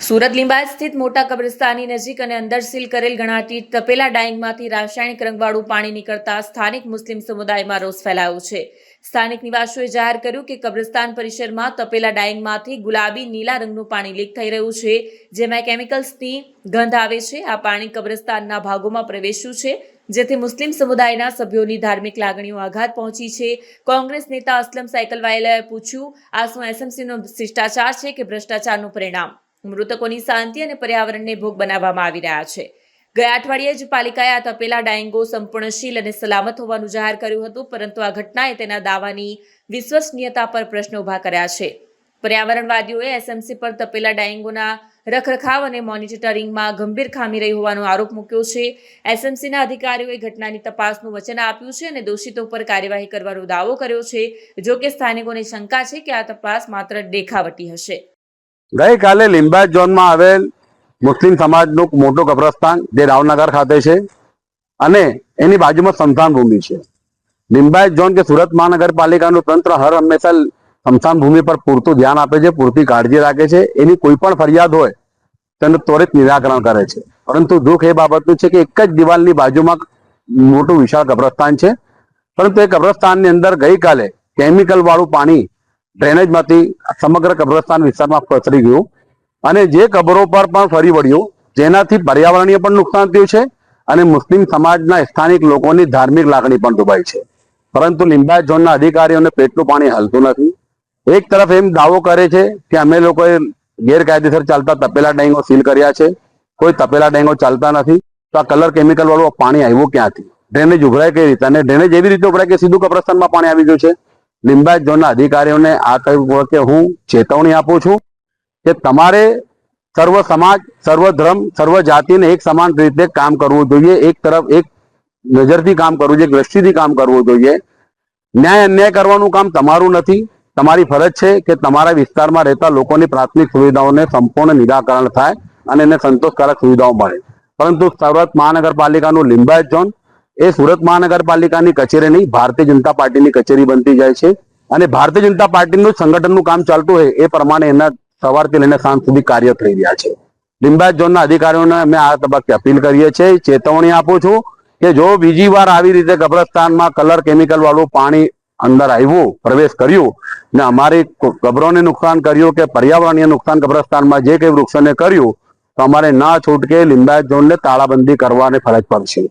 સુરત લિંબાયત સ્થિત મોટા કબ્રસ્તાનની નજીક અને અંદર સીલ કરેલ ગણાતી તપેલા ડાઇંગમાંથી રાસાયણિક રંગવાળું પાણી નીકળતા સ્થાનિક મુસ્લિમ સમુદાયમાં રોષ ફેલાયો છે। સ્થાનિક નિવાસીઓએ જાહેર કર્યું કે કબ્રસ્તાન પરિસરમાં તપેલા ડાઇંગમાંથી ગુલાબી નીલા રંગનું પાણી લીક થઈ રહ્યું છે, જેમાં કેમિકલ્સની ગંધ આવે છે। આ પાણી કબ્રસ્તાનના ભાગોમાં પ્રવેશ્યું છે, જેથી મુસ્લિમ સમુદાયના સભ્યોની ધાર્મિક લાગણીઓ આઘાત પહોંચી છે। કોંગ્રેસ નેતા અસલમ સાયકલવાલાએ પૂછ્યું, આ શું એસએમસીનો શિષ્ટાચાર છે કે ભ્રષ્ટાચારનું પરિણામ? મૃતકોની શાંતિ અને પર્યાવરણને ભોગ બનાવવામાં આવી રહ્યા છે। ગયા અઠવાડિયે જ પાલિકાએ આ તપેલા ડાઇંગો સંપૂર્ણ શીલ અને સલામત હોવાનું જાહેર કર્યું હતું, પરંતુ આ ઘટનાએ તેના દાવાની વિશ્વસનીયતા પર પ્રશ્ન ઉભા કર્યા છે। પર્યાવરણવાદીઓએ એસએમસી પર તપેલા ડાઇંગોના રખરખાવ અને મોનિટરિંગમાં ગંભીર ખામી રહી હોવાનો આરોપ મૂક્યો છે। એસએમસીના અધિકારીઓએ ઘટનાની તપાસનું વચન આપ્યું છે અને દોષિતો પર કાર્યવાહી કરવાનો દાવો કર્યો છે। જો કે સ્થાનિકોને શંકા છે કે આ તપાસ માત્ર દેખાવટી હશે। गई काले लिंबायत जोन में आवेल मुस्लिम समाज નું મોટું કબ્રસ્તાન જે રાવનગર ખાતે છે અને એની બાજુમાં સ્મશાન ભૂમિ છે। लिंबायत जोन के सूरत महानगरपालिकाનું તંત્ર હર હંમેશા સ્મશાન ભૂમિ પર પૂરતું ધ્યાન આપે છે, પૂરતી કાળજી રાખે છે। એની કોઈ પણ ફરિયાદ હોય તેનું ત્વરિત નિરાકરણ કરે છે, પરંતુ દુઃખ એ બાબતનું છે કે એક જ દિવાલની બાજુમાં મોટું વિશાળ કબ્રસ્તાન છે, પરંતુ એ કબ્રસ્તાનની અંદર ગઈકાલે કેમિકલ વાળું પાણી ડ્રેનેજમાંથી સમગ્ર કબ્રસ્તાન વિસ્તારમાં પસરી ગયું અને જે કબરો પર પણ ફરી વળ્યું, જેનાથી પર્યાવરણીય પણ નુકસાન થયું છે અને મુસ્લિમ સમાજના સ્થાનિક લોકોની ધાર્મિક લાગણી પણ દુભાઈ છે। પરંતુ લિંબાયત ઝોનના અધિકારીઓને પેટનું પાણી હલતું નથી। એક તરફ એમ દાવો કરે છે કે અમે લોકોએ ગેરકાયદેસર ચાલતા તપેલા ડાઇંગો સીલ કર્યા છે, કોઈ તપેલા ડાઇંગો ચાલતા નથી, તો આ કલર કેમિકલ વાળું પાણી આવ્યું ક્યાંથી? ડ્રેનેજ ઉભરાય કઈ રીતે? અને ડ્રેનેજ એવી રીતે ઉભરાય કે સીધું કબ્રસ્તાનમાં પાણી આવી ગયું છે। लिंबायत जोनના અધિકારીઓને આ કહ્યું કે હું ચેતવણી આપું છું કે તમારે સર્વ સમાજ, સર્વ ધર્મ, સર્વ જાતિને એક સમાન રીતે કામ કરવું જોઈએ। એક તરફ એક નજરથી કામ કરવું જોઈએ, દ્રષ્ટિથી કામ કરવું જોઈએ। ન્યાય અન્યાય કરવાનું કામ તમારું નથી, તમારી ફરજ છે કે તમારા વિસ્તારમાં રહેતા લોકોની પ્રાથમિક સુવિધાઓને સંપૂર્ણ નિરાકરણ થાય અને એને સંતોષકારક સુવિધાઓ મળે। પરંતુ સુરત મહાનગરપાલિકાનું લિંબાયત ઝોન એ સુરત મહાનગરપાલિકાની કચેરી નહીં, ભારતીય જનતા પાર્ટીની કચેરી બનતી જાય છે અને ભારતીય જનતા પાર્ટીનું સંગઠનનું કામ ચાલતું હોય એ પ્રમાણે એના સવારથી લઈને સાંજ સુધી કાર્ય થઈ રહ્યા છે। લિંબાયત ઝોનના અધિકારીઓને અમે આ તબક્કે અપીલ કરીએ છીએ, ચેતવણી આપું છું કે જો બીજી વાર આવી રીતે કબ્રસ્તાનમાં કલર કેમિકલ વાળું પાણી અંદર આવ્યું, પ્રવેશ કર્યું ને અમારી કબરોને નુકસાન કર્યું કે પર્યાવરણીય નુકસાન કબ્રસ્તાનમાં જે કંઈ વૃક્ષોને કર્યું, તો અમારે ના છૂટકે લિંબાયત ઝોનને તાળાબંધી કરવાની ફરજ પડશે।